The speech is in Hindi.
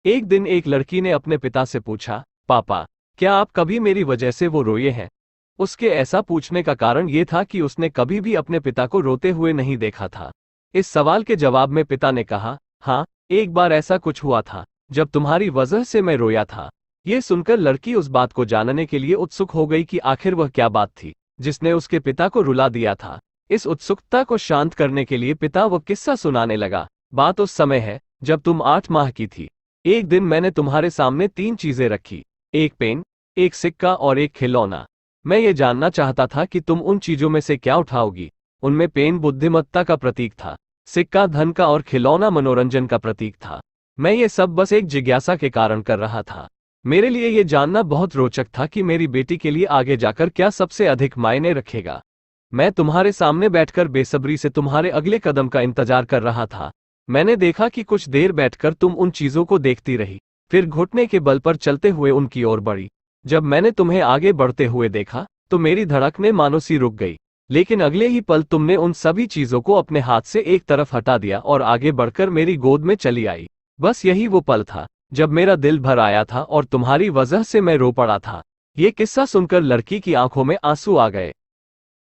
एक दिन एक लड़की ने अपने पिता से पूछा, पापा, क्या आप कभी मेरी वजह से वो रोए हैं? उसके ऐसा पूछने का कारण ये था कि उसने कभी भी अपने पिता को रोते हुए नहीं देखा था। इस सवाल के जवाब में पिता ने कहा, हाँ, एक बार ऐसा कुछ हुआ था, जब तुम्हारी वजह से मैं रोया था। ये सुनकर लड़की उस बात को जानने के लिए उत्सुक हो गई कि आखिर वह क्या बात थी, जिसने उसके पिता को रुला दिया था। इस उत्सुकता को शांत करने के लिए पिता वह किस्सा सुनाने लगा। बात उस समय है, जब तुम 8 माह की थी। एक दिन मैंने तुम्हारे सामने 3 चीजें रखी, एक पेन, एक सिक्का और एक खिलौना। मैं ये जानना चाहता था कि तुम उन चीजों में से क्या उठाओगी। उनमें पेन बुद्धिमत्ता का प्रतीक था, सिक्का धन का और खिलौना मनोरंजन का प्रतीक था। मैं ये सब बस एक जिज्ञासा के कारण कर रहा था। मेरे लिए ये जानना बहुत रोचक था कि मेरी बेटी के लिए आगे जाकर क्या सबसे अधिक मायने रखेगा। मैं तुम्हारे सामने बैठकर बेसब्री से तुम्हारे अगले कदम का इंतजार कर रहा था। मैंने देखा कि कुछ देर बैठकर तुम उन चीजों को देखती रही, फिर घुटने के बल पर चलते हुए उनकी ओर बढ़ी। जब मैंने तुम्हें आगे बढ़ते हुए देखा, तो मेरी धड़कनें मानो सी रुक गई। लेकिन अगले ही पल तुमने उन सभी चीजों को अपने हाथ से एक तरफ हटा दिया और आगे बढ़कर मेरी गोद में चली आई। बस यही वो पल था, जब मेरा दिल भर आया था और तुम्हारी वजह से मैं रो पड़ा था। ये किस्सा सुनकर लड़की की आंखों में आंसू आ गए।